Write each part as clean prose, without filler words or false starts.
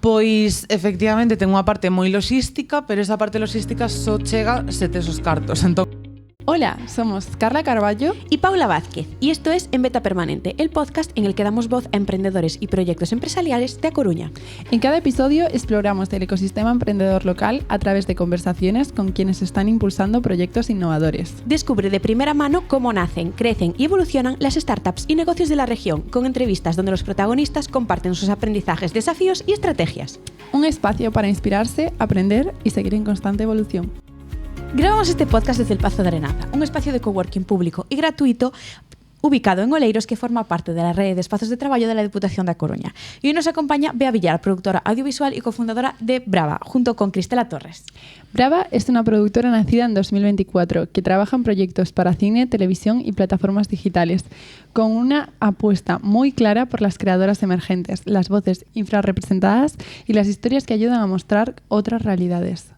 Pois, efectivamente, ten unha parte moi loxística, pero esa parte loxística só chega se tes os cartos. Entón, Hola, somos Carla Carballo y Paula Vázquez, y esto es En Beta Permanente, el podcast en el que damos voz a emprendedores y proyectos empresariales de A Coruña. En cada episodio exploramos el ecosistema emprendedor local a través de conversaciones con quienes están impulsando proyectos innovadores. Descubre de primera mano cómo nacen, crecen y evolucionan las startups y negocios de la región, con entrevistas donde los protagonistas comparten sus aprendizajes, desafíos y estrategias. Un espacio para inspirarse, aprender y seguir en constante evolución. Grabamos este podcast desde el Pazo de Arenaza, un espacio de coworking público y gratuito ubicado en Oleiros que forma parte de la red de espacios de trabajo de la Diputación de A Coruña. Y hoy nos acompaña Bea Villar, productora audiovisual y cofundadora de Brava, junto con Cristela Torres. Brava es una productora nacida en 2024 que trabaja en proyectos para cine, televisión y plataformas digitales, con una apuesta muy clara por las creadoras emergentes, las voces infrarrepresentadas y las historias que ayudan a mostrar otras realidades.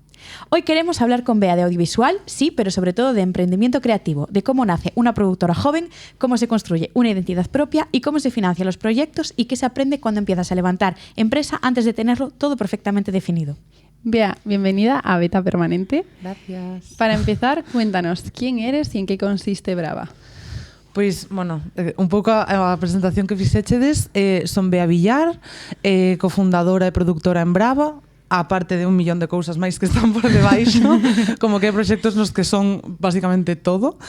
Hoy queremos hablar con Bea de audiovisual, sí, pero sobre todo de emprendimiento creativo, de cómo nace una productora joven, cómo se construye una identidad propia y cómo se financian los proyectos y qué se aprende cuando empiezas a levantar empresa antes de tenerlo todo perfectamente definido. Bea, bienvenida a Beta Permanente. gracias. Para empezar, cuéntanos quién eres y en qué consiste Brava. Pois, bueno, un pouco a presentación que fixechedes, son Bea Villar, cofundadora e productora en Brava, aparte de 1 millón de cousas máis que están por debaixo, como que hai proxectos nos que son basicamente todo.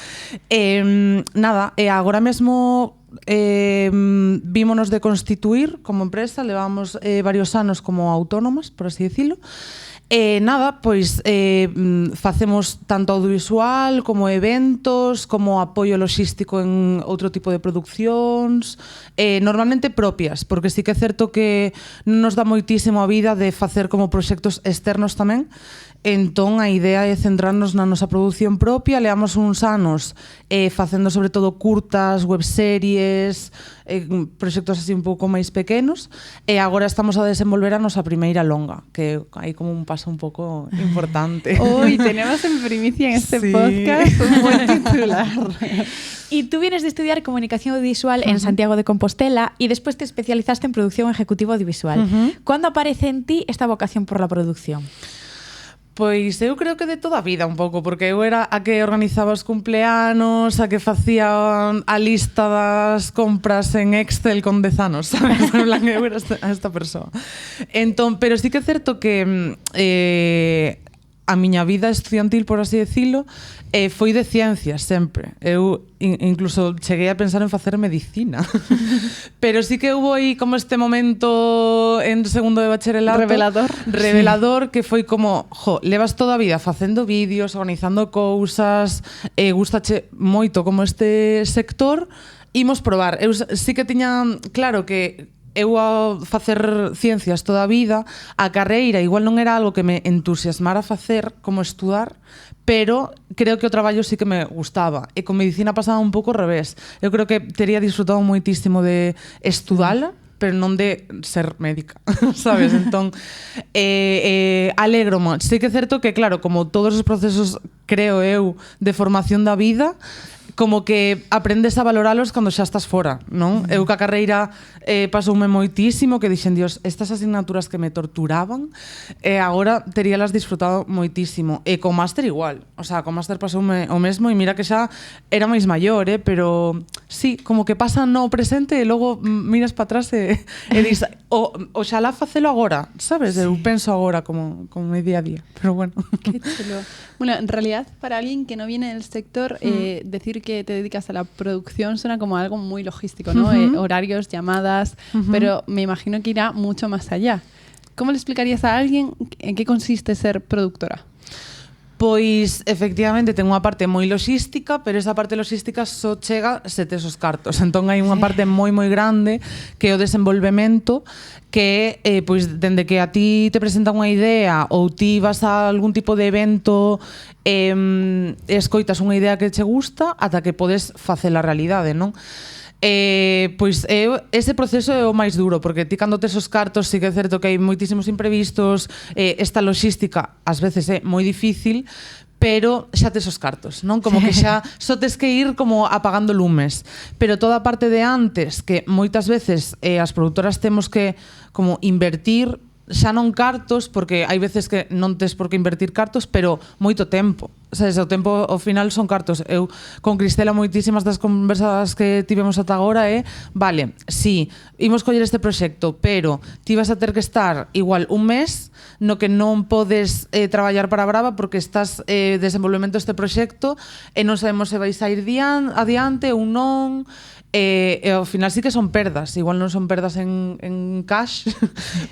Agora mesmo vímonos de constituir como empresa, levamos varios anos como autónomas, por así decirlo. Facemos tanto audiovisual como eventos, como apoio logístico en outro tipo de produccións, normalmente propias, porque sí que é certo que non nos dá moitísimo a vida de facer como proxectos externos tamén. Entón, a idea é centrarnos na nosa produción propia. Leamos uns anos facendo sobre todo curtas, webseries, proxectos así un pouco máis pequenos, e agora estamos a desenvolver a nosa primeira longa, que hai como un paso un pouco importante. Hoy tenemos en primicia en este podcast un buen titular. Y tú vienes de estudiar comunicación audiovisual en Santiago de Compostela y después te especializaste en producción ejecutiva audiovisual. ¿Cuándo aparece en ti esta vocación por la producción? Pois eu creo que de toda a vida un pouco, porque eu era a que organizaba os cumpleanos, a que facía a lista das compras en Excel con 10 anos, sabes? En plan, eu era esta persoa. Entón, pero sí que é certo que a miña vida estudiantil, por así decirlo, foi de ciencias sempre. Eu incluso cheguei a pensar en facer medicina. Pero sí que hubo aí como este momento en segundo de bacharelato revelador, que foi como, levas toda a vida facendo vídeos, organizando cousas, gustache moito como este sector, imos probar. Eu sí que tiña claro que eu a facer ciencias toda a vida, a carreira igual non era algo que me entusiasmara facer como estudar, pero creo que o traballo sí que me gustaba. E con medicina pasaba un pouco ao revés. Eu creo que tería disfrutado moitísimo de estudala, pero non de ser médica, sabes? Entón, alegro-me. Sí que é certo que, claro, como todos os procesos, creo eu, de formación da vida, como que aprendes a valoralos cando xa estás fora, non? Eu ca carreira pasoume moitísimo, que dixen, Dios, estas asignaturas que me torturaban, agora teríalas disfrutado moitísimo. E co máster igual, o sea, co máster pasoume o mesmo, e mira que xa era máis maior, pero sí, como que pasa no presente e logo miras para atrás e dis, oxalá facelo agora, sabes? Sí. Eu penso agora como mi día a día, pero bueno. Qué chulo. Bueno, en realidad, para alguien que no viene del sector, decir que te dedicas a la producción suena como algo muy logístico, ¿no? Horarios, llamadas, pero me imagino que irá mucho más allá. ¿Cómo le explicarías a alguien en qué consiste ser productora? Pois, efectivamente, ten unha parte moi loxística, pero esa parte loxística só chega se tes os cartos. Entón, hai unha parte moi grande que é o desenvolvemento, que é, pois, dende que a ti te presentan unha idea ou ti vas a algún tipo de evento escoitas unha idea que che gusta ata que podes facela realidade, non? Ese proceso é o máis duro, porque ti cando tes os cartos sí que é certo que hai moitísimos imprevistos, esta loxística ás veces é moi difícil, pero xa tes os cartos, non? Como que xa só tes que ir como apagando lumes. Pero toda a parte de antes, que moitas veces as produtoras temos que como invertir xa non cartos, porque hai veces que non tes por que invertir cartos, pero moito tempo. Sabes, o tempo ao final son cartos. Eu con Cristela moitísimas das conversas que tivemos ata agora vale, sí, imos coller este proxecto, pero ti vas a ter que estar igual un mes no que non podes traballar para Brava porque estás desenvolvemento este proxecto e non sabemos se vais a ir adiante ou non. E ao final sí que son perdas, igual non son perdas en cash,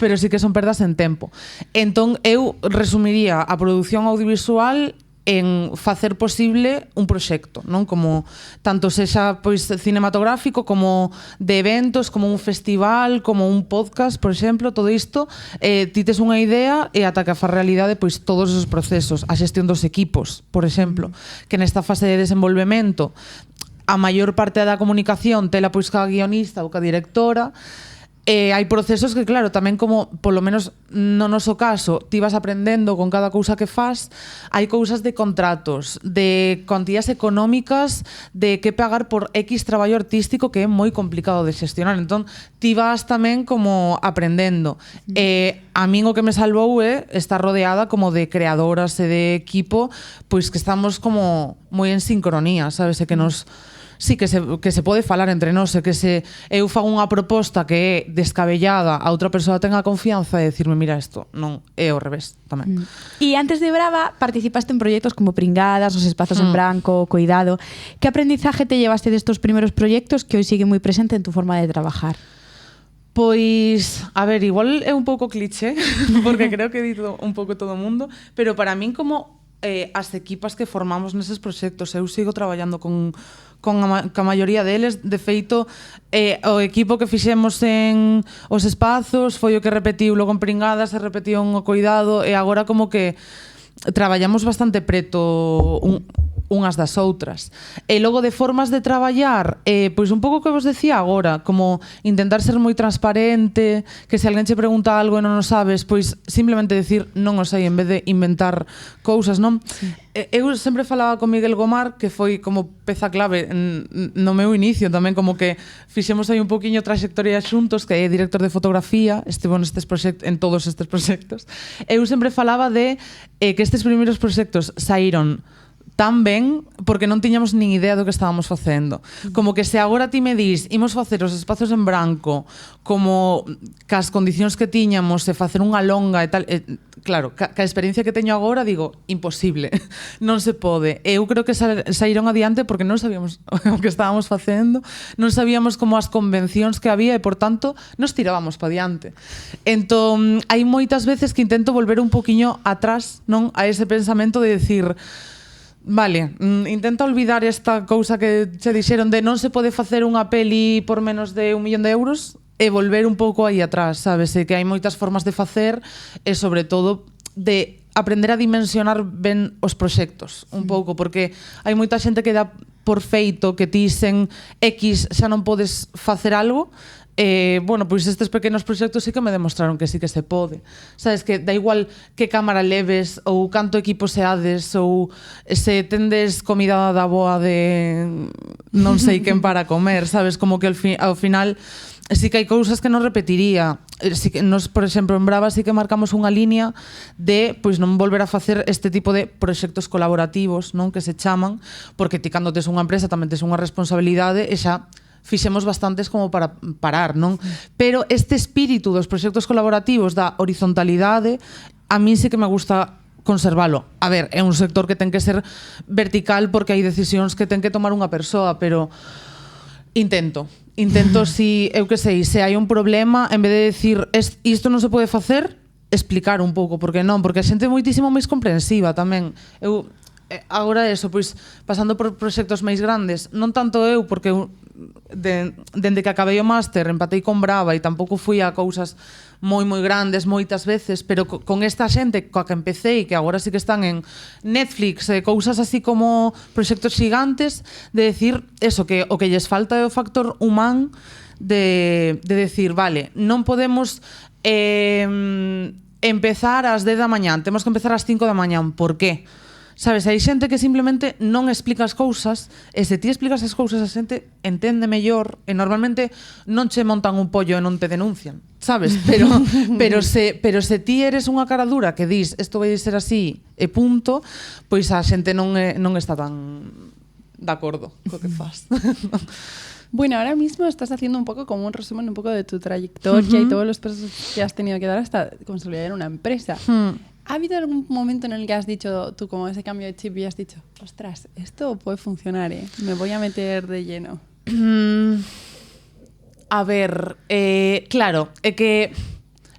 pero sí que son perdas en tempo. Entón eu resumiría a produción audiovisual en facer posible un proxecto, non? Como tanto sexa pois cinematográfico como de eventos, como un festival, como un podcast, por exemplo, todo isto, ti tes unha idea e ata que a fa realidade pois todos os procesos, a xestión dos equipos, por exemplo, que nesta fase de desenvolvemento a maior parte da comunicación tela pois ca guionista ou ca directora. Hai procesos que, claro, tamén como, polo menos no noso caso, ti vas aprendendo con cada cousa que fas, hai cousas de contratos, de cuantías económicas, de que pagar por X traballo artístico que é moi complicado de xestionar. Entón, ti vas tamén como aprendendo. A min o que me salvou é estar rodeada como de creadoras e de equipo, pois que estamos como moi en sincronía, sabes? E que nos... Sí, que se pode falar entre nós, que se eu fago unha proposta que é descabellada, a outra persoa tenga confianza de decirme, mira, isto non é ao revés tamén. E antes de Brava participaste en proxectos como Pringadas, Os espazos en branco, Coidado. Que aprendizaje te llevaste destos primeros proxectos que hoy sigue moi presente en tu forma de trabajar? Pois, a ver, igual é un pouco cliché, porque creo que dito un pouco todo o mundo, pero para min como as equipas que formamos neses proxectos, eu sigo traballando con a maioría deles. De feito, o equipo que fixemos en Os espazos foi o que repetiu logo en Pringadas, se repetiu en O Coidado, e agora como que traballamos bastante preto unhas das outras. E logo de formas de traballar, pois un pouco que vos decía agora, como intentar ser moi transparente, que se alguén che pregunta algo e non o sabes, pois simplemente decir non o sei en vez de inventar cousas, non? Sí. Eu sempre falaba con Miguel Gomar, que foi como peza clave no meu inicio tamén, como que fixemos aí un poquinho trayectoria xuntos, que é director de fotografía, estivo en todos estes proxectos. Eu sempre falaba de que estes primeiros proxectos saíron tan ben porque non tiñamos nin idea do que estábamos facendo. Como que se agora ti me dis imos facer Os espazos en branco como cas condicións que tiñamos e facer unha longa e tal, claro, ca experiencia que teño agora digo, imposible, non se pode. Eu creo que saíron adiante porque non sabíamos o que estábamos facendo, non sabíamos como as convencións que había e, por tanto, nos tirábamos pa diante. Entón, hai moitas veces que intento volver un poquinho atrás, non, a ese pensamento de decir, vale, intenta olvidar esta cousa que che dixeron de non se pode facer unha peli por menos de 1 millón de euros e volver un pouco aí atrás, sabes? E que hai moitas formas de facer e, sobre todo, de aprender a dimensionar ben os proxectos un pouco, porque hai moita xente que dá por feito que ti sen X xa non podes facer algo. Bueno, pois estes pequenos proxectos sí que me demostraron que sí que se pode. Sabes, que da igual que cámara leves ou canto equipo seades ou se tendes comida da boa de non sei quen para comer, sabes, como que ao final sí que hai cousas que non repetiría. Sí que nos, por exemplo, en Brava sí que marcamos unha línea de pois non volver a facer este tipo de proxectos colaborativos, non, que se chaman, porque ti cando tes unha empresa tamén tes unha responsabilidade e xa fixemos bastantes como para parar, non? Pero este espírito dos proxectos colaborativos, da horizontalidade, a mí sí que me gusta conservalo. A ver, é un sector que ten que ser vertical porque hai decisións que ten que tomar unha persoa, pero intento si, eu que sei, se hai un problema, en vez de decir isto non se pode facer, explicar un pouco, porque non, porque a xente é moitísimo máis comprensiva tamén. Eu agora eso, pois pasando por proxectos máis grandes, non tanto eu, porque dende que acabei o máster empatei con Brava e tampouco fui a cousas moi grandes moitas veces, pero con esta xente coa que empecé, que agora sí que están en Netflix, cousas así como proxectos gigantes, de decir eso, que o que lles falta é o factor humán de decir, vale, non podemos empezar ás 10 da mañán, temos que empezar ás 5 da mañán, por qué? Sabes, hai xente que simplemente non explica as cousas e se ti explicas as cousas a xente entende mellor e normalmente non che montan un pollo e non te denuncian, sabes? Pero se ti eres unha cara dura que dis isto vai ser así e punto, pois a xente non está tan de acordo co que faz. Bueno, ahora mismo estás haciendo un poco como un resumen un poco de tu trayectoria y todos los pasos que has tenido que dar hasta consolidar una empresa. ¿Ha habido algún momento en el que has dicho, tú como ese cambio de chip y has dicho, ostras, esto puede funcionar, me voy a meter de lleno? A ver, claro, é que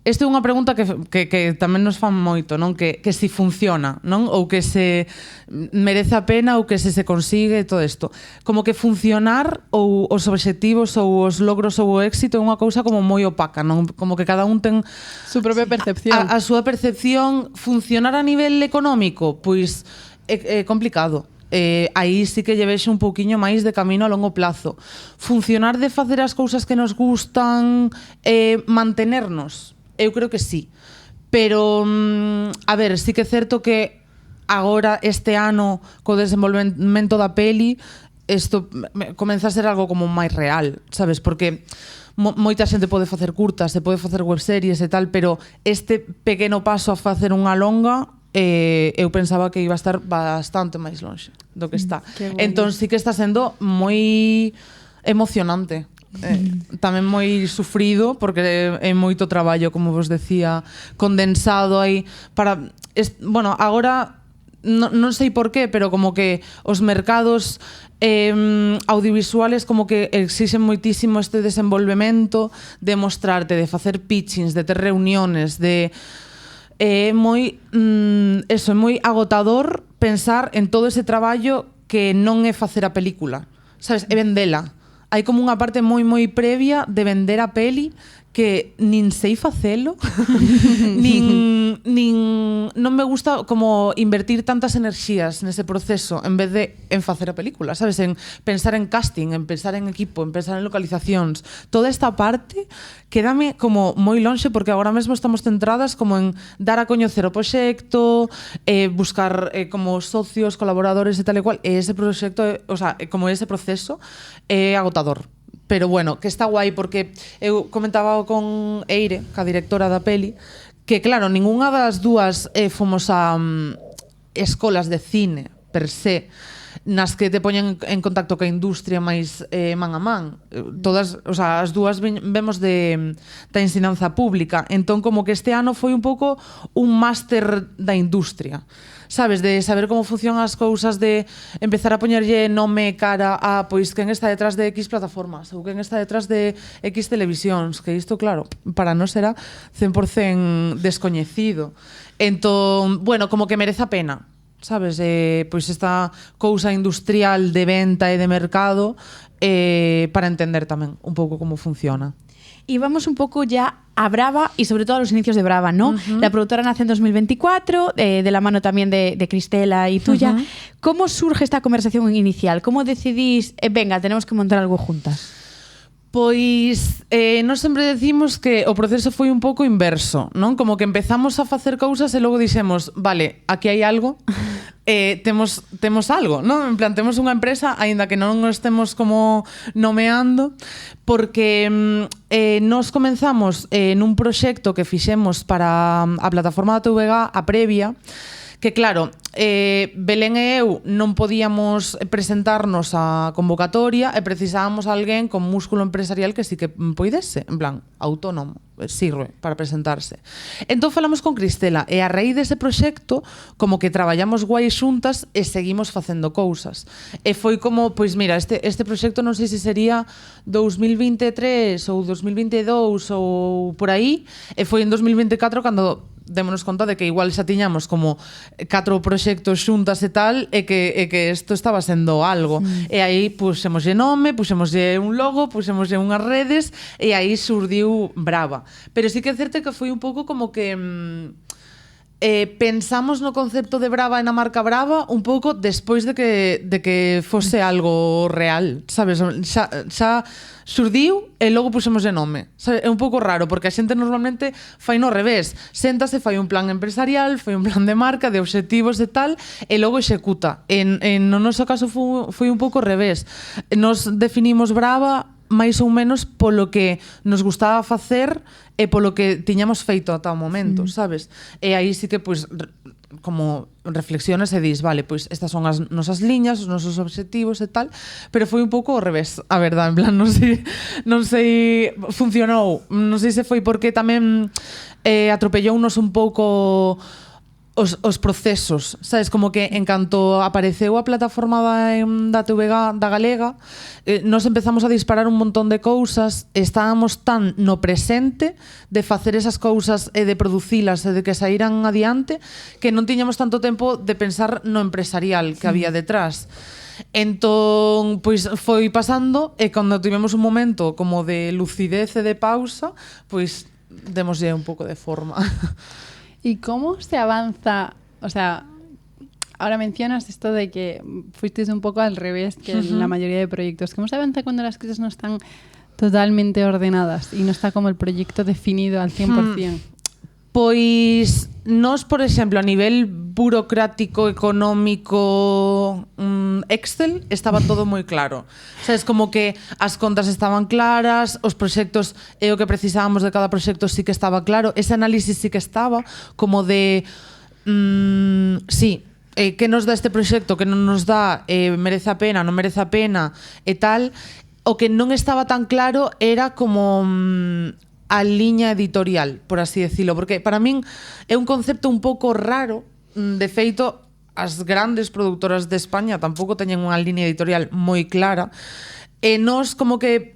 esta é unha pregunta que tamén nos fan moito, non? Que si funciona, non? Ou que se merece a pena ou que se consigue todo isto. Como que funcionar ou os obxectivos ou os logros ou o éxito é unha cousa como moi opaca, non? Como que cada un ten su propia percepción. A súa percepción. Funcionar a nivel económico, pois é complicado. Aí sí que lle vexo un pouquiño máis de camino a longo plazo. Funcionar de facer as cousas que nos gustan, mantenernos, eu creo que sí. Pero, a ver, sí que é certo que agora, este ano, co desenvolvemento da peli, isto comeza a ser algo como máis real, sabes? Porque moita xente pode facer curtas, se pode facer webseries e tal, pero este pequeno paso a facer unha longa, eu pensaba que iba a estar bastante máis longe do que está. Entón sí que está sendo moi emocionante. Tamén moi sufrido porque é moito traballo, como vos decía, condensado aí para bueno, agora non sei por qué, pero como que os mercados audiovisuales como que exixen moitísimo este desenvolvemento de mostrarte, de facer pitchings, de ter reuniones, de é moi eso, é moi agotador pensar en todo ese traballo que non é facer a película, sabes, é vendela. Hai como unha parte moi previa de vender a peli que nin sei facelo, nin non me gusta como invertir tantas enerxías nese proceso en vez de en facer a película, sabes? En pensar en casting, en pensar en equipo, en pensar en localizacións. Toda esta parte quédame como moi lonxe porque agora mesmo estamos centradas como en dar a coñecer o proxecto, buscar como socios, colaboradores e tal e cual, e ese proxecto, o sea, como ese proceso é agotador. Pero bueno, que está guai porque eu comentaba con Eire, ca directora da peli, que claro, ningunha das dúas fomos a escolas de cine per se, nas que te poñen en contacto ca industria máis man a man. Todas, o sea, as dúas vemos da ensinanza pública. Entón, como que este ano foi un pouco un máster da industria. Sabes, de saber como funcionan as cousas, de empezar a poñerlle nome cara a, pois, quen está detrás de X plataformas ou quen está detrás de X televisións, que isto, claro, para nós era 100% descoñecido. Entón, bueno, como que merece a pena, sabes, pois esta cousa industrial de venta e de mercado para entender tamén un pouco como funciona. Y vamos un poco ya a Brava y sobre todo a los inicios de Brava, ¿no? La productora nace en 2024, de la mano también de Cristela y tuya. ¿Cómo surge esta conversación inicial? ¿Cómo decidís, venga, tenemos que montar algo juntas? Pois nós sempre decimos que o proceso foi un pouco inverso, non? Como que empezamos a facer cousas e logo dixemos, vale, aquí hai algo, temos algo, non? En plan, temos unha empresa, aínda que non nos estemos como nomeando, porque nós comenzamos nun proxecto que fixemos para a plataforma da TVG, a Previa, que claro, Belén e eu non podíamos presentarnos á convocatoria e precisábamos alguén con músculo empresarial que sí que poidese, en plan, autónomo, sirve para presentarse. Entón falamos con Cristela e a raíz dese proxecto como que traballamos guai xuntas e seguimos facendo cousas. E foi como, pois mira, este proxecto non sei se sería 2023 ou 2022 ou por aí, e foi en 2024 cando démonos conta de que igual xa tiñamos como 4 proxectos xuntas e tal, e que isto estaba sendo algo. E aí puxémoslle nome, puxémoslle un logo, puxémoslle unhas redes, e aí surdiu Brava. Pero sí que é certo que foi un pouco como que pensamos no concepto de Brava e na marca Brava un pouco despois de que fose algo real, sabes? Xa xurdiu e logo pusemos de nome. Sabe? É un pouco raro, porque a xente normalmente fai no revés. Séntase, fai un plan empresarial, fai un plan de marca, de obxectivos e tal, e logo executa. No noso caso foi un pouco ao revés. Nos definimos Brava máis ou menos polo que nos gustaba facer e polo que tiñamos feito ata o momento, sabes? E aí sí que, pois, como reflexiones e dis, vale, pois estas son as nosas liñas, os nosos obxectivos e tal, pero foi un pouco ao revés, a verdade, en plan, non sei, funcionou, non sei se foi porque tamén atropellounos un pouco os procesos, sabes, como que en canto apareceu a plataforma da TVG da Galega, nos empezamos a disparar un montón de cousas, estábamos tan no presente de facer esas cousas e de producilas e de que saíran adiante que non tiñamos tanto tempo de pensar no empresarial que había detrás. Entón, pois foi pasando e cando tivemos un momento como de lucidez e de pausa, pois démoslle un pouco de forma. ¿Y cómo se avanza? O sea, ahora mencionas esto de que fuisteis un poco al revés que en la mayoría de proyectos. ¿Cómo se avanza cuando las cosas no están totalmente ordenadas y no está como el proyecto definido al 100%? Pois nós, por exemplo, a nivel burocrático, económico, Excel, estaba todo moi claro. Sabes, como que as contas estaban claras, os proxectos e o que precisábamos de cada proxecto sí que estaba claro, ese análisis sí que estaba, como de que nos dá este proxecto, que non nos dá, merece a pena, non merece a pena e tal. O que non estaba tan claro era como a liña editorial, por así decirlo, porque para min é un concepto un pouco raro. De feito, as grandes productoras de España tampouco teñen unha liña editorial moi clara, e nós como que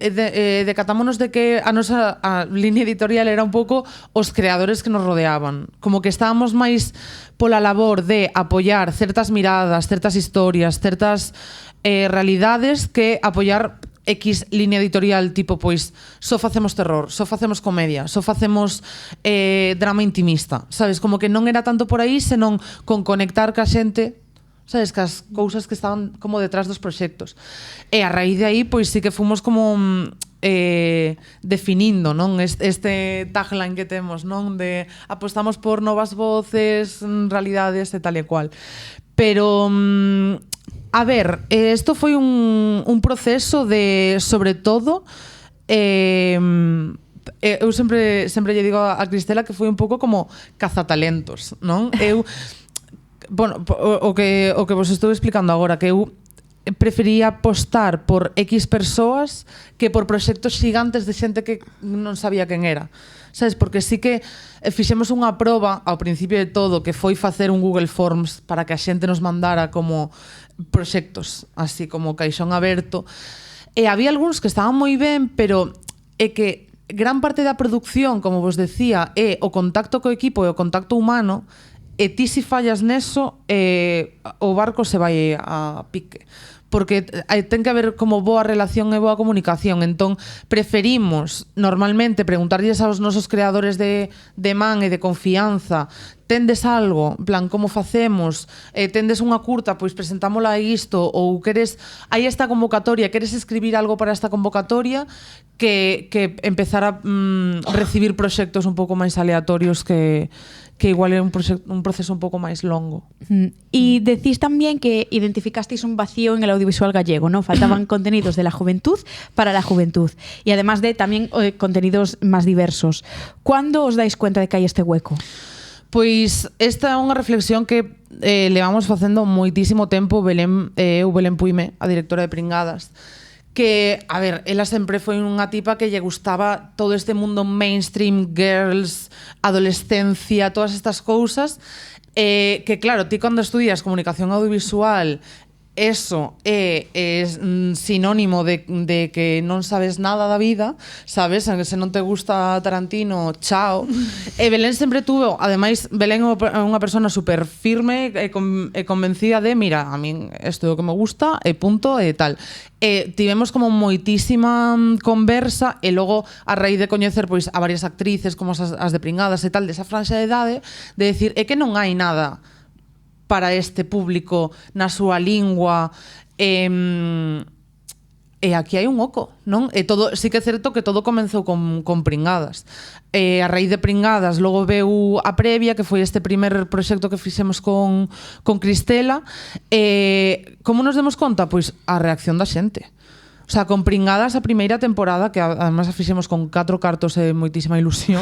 decatámonos de que a nosa liña editorial era un pouco os creadores que nos rodeaban, como que estábamos máis pola labor de apoiar certas miradas, certas historias, certas realidades, que apoiar X línea editorial, tipo, pois, só facemos terror, só facemos comedia, só facemos drama intimista, sabes? Como que non era tanto por aí, senón con conectar ca xente, sabes? Cas cousas que estaban como detrás dos proxectos. E a raíz de aí, pois, sí que fomos como definindo, non? Este tagline que temos, non? De apostamos por novas voces, realidades e tal e cual. Pero a ver, isto foi un proceso de, sobre todo, eu sempre lle digo a Cristela que foi un pouco como cazatalentos, non? Bueno, o que vos estou explicando agora, que eu prefería apostar por X persoas que por proxectos gigantes de xente que non sabía quen era. Sabes, porque sí que fixemos unha proba ao principio de todo, que foi facer un Google Forms para que a xente nos mandara como proxectos, así como caixón aberto, e había algúns que estaban moi ben, pero é que gran parte da producción, como vos decía, é o contacto co equipo e o contacto humano, e ti si fallas neso, o barco se vai a pique, porque ten que haber como boa relación e boa comunicación. Entón preferimos normalmente preguntarlles aos nosos creadores de man e de confianza: tendes algo, en plan, como facemos? Tendes unha curta, pois presentámola a isto, ou queres, hai esta convocatoria, queres escribir algo para esta convocatoria, que empezar a recibir proxectos un pouco máis aleatorios que igual é un proceso un pouco máis longo. Y decís también que identificasteis un vacío en el audiovisual gallego, ¿no? Faltaban contenidos de la juventud para la juventud, y además de también contenidos más diversos. ¿Cuándo os dais cuenta de que hai este hueco? Pois esta é unha reflexión que levamos facendo moitísimo tempo Belén Puime, a directora de Pringadas, que, a ver, ela sempre foi unha tipa que lle gustaba todo este mundo mainstream, girls, adolescencia, todas estas cousas, que claro, ti cando estudias comunicación audiovisual eso é sinónimo de que non sabes nada da vida, sabes? Se non te gusta Tarantino, chao. E Belén sempre tuvo, ademais, Belén é unha persona super firme e convencida de, mira, a min isto é o que me gusta, e punto, e tal. E tivemos como moitísima conversa e logo a raíz de coñecer pois a varias actrices como as de Pringadas e tal desa franxa de idade, de decir, é que non hai nada para este público na súa lingua e aquí hai un oco, non? E todo, sí que é certo que todo comenzou con Pringadas. A raíz de Pringadas logo veu a previa, que foi este primer proxecto que fixemos con Cristela. Como nos demos conta? Pois a reacción da xente. O sea, con Pringadas a primeira temporada, que además a fixemos con 4 cartos e moitísima ilusión,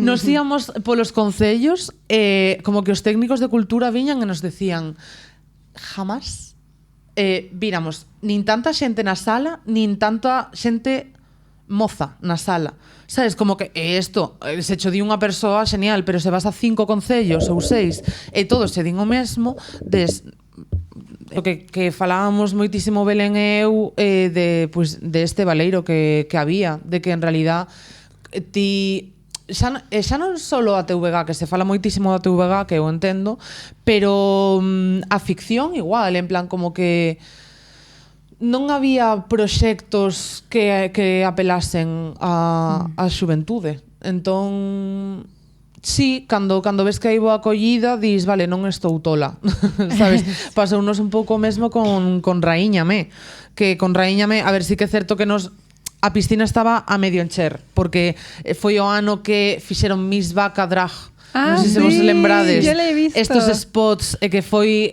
nos íamos polos concellos, como que os técnicos de cultura viñan e nos decían, jamás víramos nin tanta xente na sala, nin tanta xente moza na sala. Sabes, como que isto, se cho di unha persoa, genial, pero se vas a 5 concellos ou 6 e todos se din o mesmo, o que falábamos moitísimo Belén e eu de este baleiro que había, de que en realidad ti xa non só a TVG, que se fala moitísimo da TVG, que eu entendo, pero a ficción igual, en plan como que non había proxectos que apelasen a xuventude. Entón, sí, cando ves que hai boa acollida, dis, vale, non estou tola. Sabes? Pasounos un pouco mesmo con Raíñame, que con Raíñame, a ver, sí que é certo que a piscina estaba a medio encher, porque foi o ano que fixeron Miss Vaca Drag. Non sei se vos lembrades. Yo le he visto. Estos spots, que foi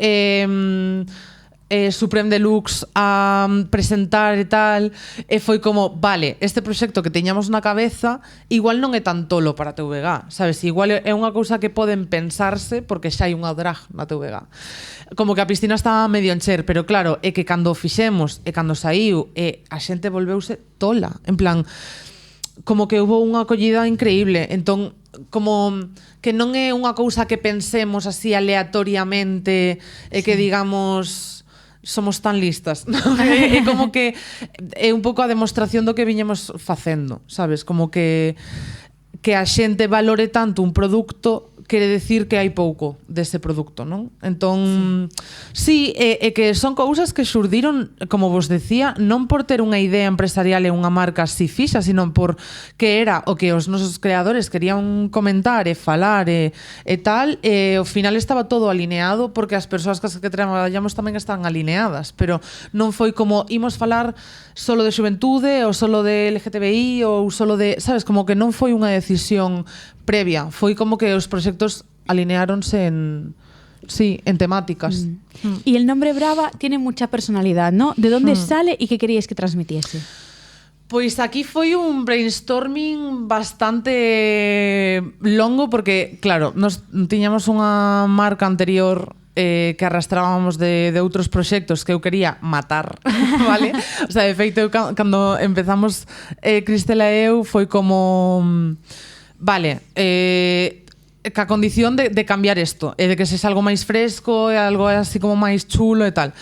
Supreme Deluxe a presentar e tal, e foi como, vale, este proxecto que teñamos na cabeza igual non é tan tolo para a TVG, sabes? Igual é unha cousa que poden pensarse porque xa hai unha drag na TVG. Como que a piscina estaba medio encher, pero claro, é que cando fixemos e cando saiu, a xente volveuse tola, en plan, como que houve unha acollida increíble. Entón, como que non é unha cousa que pensemos así aleatoriamente e que digamos somos tan listas, ¿no? É como que é un pouco a demostración do que viñemos facendo, sabes? Como que a xente valore tanto un produto quere decir que hai pouco dese produto, non? Entón, sí, é que son cousas que xurdiron, como vos decía, non por ter unha idea empresarial e unha marca así fixa, sino por que era o que os nosos creadores querían comentar e falar e tal, e ao final estaba todo alineado porque as persoas que traballamos tamén están alineadas, pero non foi como imos falar solo de xuventude ou solo de LGTBI ou solo de, sabes, como que non foi unha decisión previa, foi como que os proxectos alineáronse en temáticas. Y el nombre Brava tiene mucha personalidad, ¿no? ¿De dónde sale y qué queríais que transmitiese? Pois aquí foi un brainstorming bastante longo porque, claro, nos tiñamos unha marca anterior que arrastrábamos de outros proxectos que eu quería matar, vale? O sea, de feito, cando empezamos Cristela e eu foi como... Vale, ca condición de cambiar isto e de que sexa algo máis fresco e algo así como máis chulo e tal.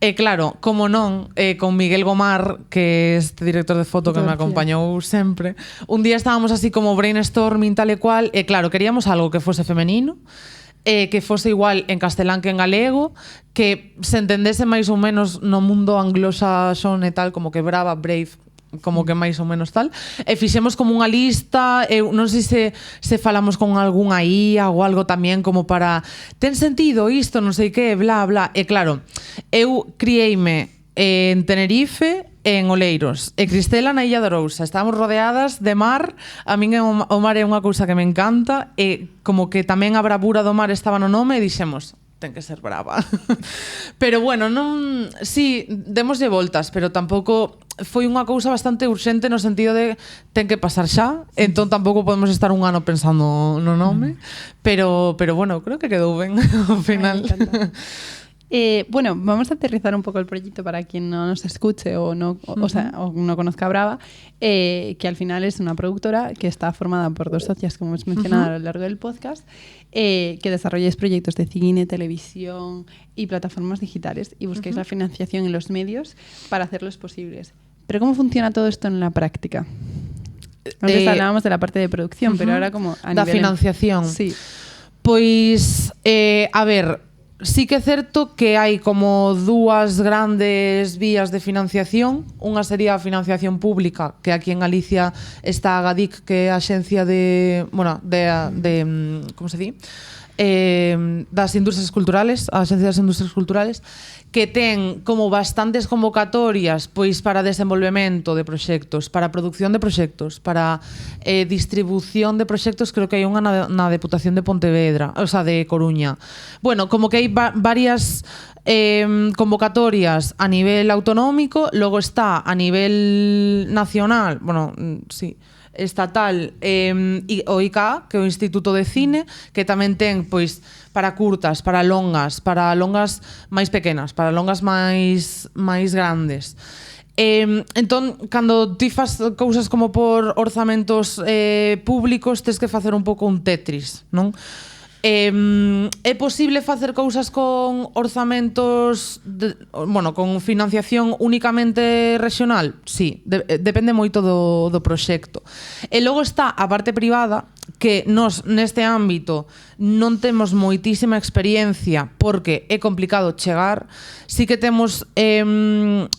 E claro, como non, con Miguel Gomar, que é este director de foto que me acompañou sempre, un día estábamos así como brainstorming tal e cual, e claro, queríamos algo que fose femenino, que fose igual en castelán que en galego, que se entendese máis ou menos no mundo anglosaxón e tal, como que Brava, Brave, como que máis ou menos tal, e fixemos como unha lista, eu non sei se falamos con algunha IA ou algo tamén como para ten sentido isto, non sei que, bla, bla, e claro, eu crieime en Tenerife e en Oleiros, e Cristela na Illa de Arousa, estábamos rodeadas de mar, a min o mar é unha cousa que me encanta, e como que tamén a bravura do mar estaba no nome, e dixemos, ten que ser brava. Pero bueno, non, sí, démoslle voltas, pero tampouco foi unha cousa bastante urxente no sentido de ten que pasar xa, entón tampouco podemos estar un ano pensando no nome, pero bueno, creo que quedou ben ao final. Bueno, vamos a aterrizar un poco el proyecto para quien no nos escuche o no, o no conozca a Brava, que al final es una productora que está formada por 2 socias, como hemos mencionado a lo largo del podcast, que desarrolláis proyectos de cine, televisión y plataformas digitales y busquéis la financiación en los medios para hacerlos posibles. Pero ¿cómo funciona todo esto en la práctica? Antes hablábamos de la parte de producción, pero ahora como a da nivel... financiación. Sí. Pois, a ver, sí que é certo que hai como 2 grandes vías de financiación. Unha sería a financiación pública, que aquí en Galicia está a GADIC, que é a axencia de, bueno, como se di? Das industrias culturales, a Axencia das Industrias Culturales, que ten como bastantes convocatorias pois para desenvolvemento de proxectos, para producción de proxectos, para distribución de proxectos. Creo que hai unha na Deputación de Pontevedra, o sea, de Coruña. Bueno, como que hai varias convocatorias a nivel autonómico, logo está a nivel nacional, bueno, sí, estatal, e o ICA, que é o Instituto de Cine, que tamén ten pois para curtas, para longas máis pequenas, para longas máis grandes. Entón, cando ti fas cousas como por orzamentos públicos, tes que facer un pouco un Tetris, non? É posible facer cousas con orzamentos con financiación únicamente regional? Sí, depende moito do proxecto. E logo está a parte privada, que nós neste ámbito non temos moitísima experiencia porque é complicado chegar. Sí que temos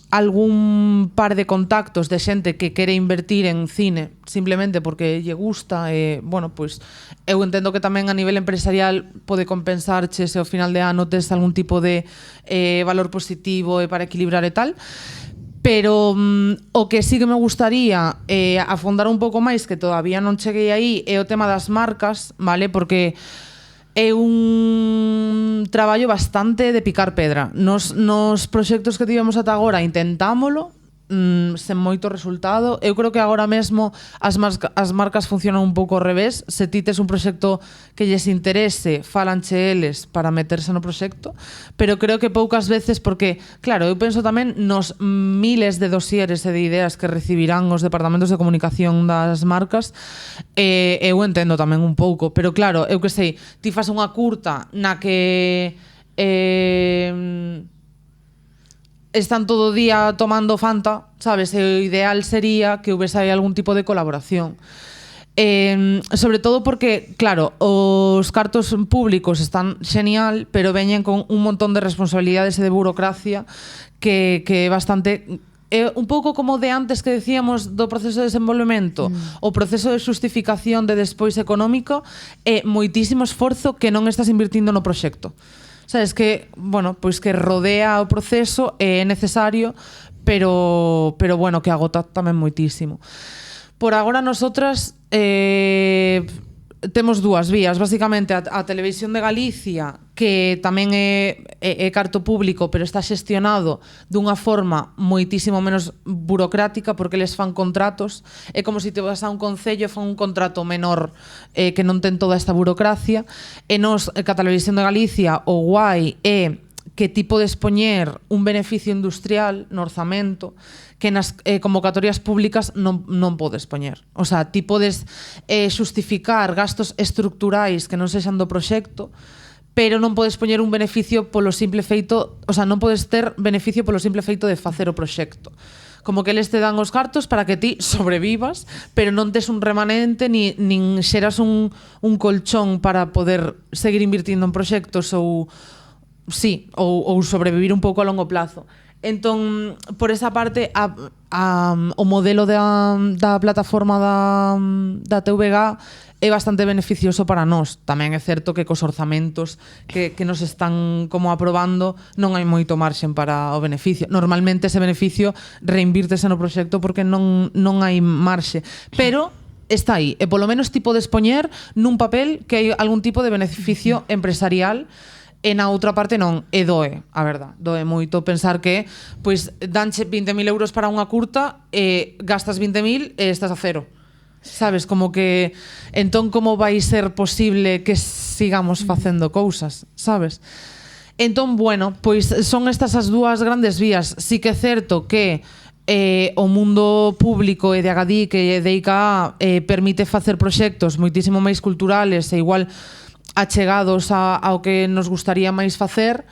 algún par de contactos de xente que quere invertir en cine simplemente porque lle gusta, bueno, pois eu entendo que tamén a nivel empresarial pode compensarche se ao final de ano tes algún tipo de valor positivo para equilibrar e tal. Pero o que sí que me gustaría afondar un pouco máis, que todavía non cheguei aí, é o tema das marcas, vale? Porque é un traballo bastante de picar pedra. Nos proxectos que tivemos ata agora intentámolo, sen moito resultado. Eu creo que agora mesmo as marcas funcionan un pouco ao revés. Se ti tes un proxecto que lles interese, falanche eles para meterse no proxecto, pero creo que poucas veces, porque, claro, eu penso tamén nos miles de dosieres e de ideas que recibirán os departamentos de comunicación das marcas. Eu entendo tamén un pouco, pero claro, eu que sei, ti fas unha curta na que están todo o día tomando Fanta, sabes? E o ideal sería que houvese aí algún tipo de colaboración. Sobre todo porque, claro, os cartos públicos están genial, pero veñen con un montón de responsabilidades e de burocracia que é bastante... É un pouco como de antes que decíamos do proceso de desenvolvemento. O proceso de xustificación de despois económico é moitísimo esforzo que non estás invirtindo no proxecto. Sabes que, bueno, pois que rodea o proceso é necesario, pero bueno, que agota tamén moitísimo. Por agora nosotras temos 2 vías, basicamente a Televisión de Galicia, que tamén é carto público, pero está xestionado dunha forma moitísimo menos burocrática, porque eles fan contratos. É como se te vas a un concello e fan un contrato menor que non ten toda esta burocracia. E nos, que a Televisión de Galicia, o guai é que ti podes poñer un beneficio industrial no orzamento que nas convocatorias públicas non podes poñer. O sea, ti podes xustificar gastos estructurais que non sexan do proxecto, pero non podes poñer un beneficio polo simple feito, o sea, non podes ter beneficio polo simple feito de facer o proxecto. Como que eles te dan os cartos para que ti sobrevivas, pero non tes un remanente nin xeras un colchón para poder seguir invirtindo en proxectos ou sobrevivir un pouco a longo plazo. Entón, por esa parte, o modelo da plataforma da TVG é bastante beneficioso para nós. Tamén é certo que cos orzamentos que nos están como aprobando non hai moito marxen para o beneficio. Normalmente ese beneficio reinvírtese no proxecto porque non hai marxe. Pero está aí, e polo menos ti podes poñer nun papel que hai algún tipo de beneficio empresarial. E na outra parte non, e doe, a verdad, doe moito pensar que pois danche 20.000 euros para unha curta e gastas 20.000 e estás a cero. Sabes, como que entón como vai ser posible que sigamos facendo cousas, sabes? Entón, bueno, pois son estas as dúas grandes vías. Sí que é certo que o mundo público e de Agadic e de ICA permite facer proxectos moitísimo máis culturales e igual achegados ao que nos gustaría máis facer,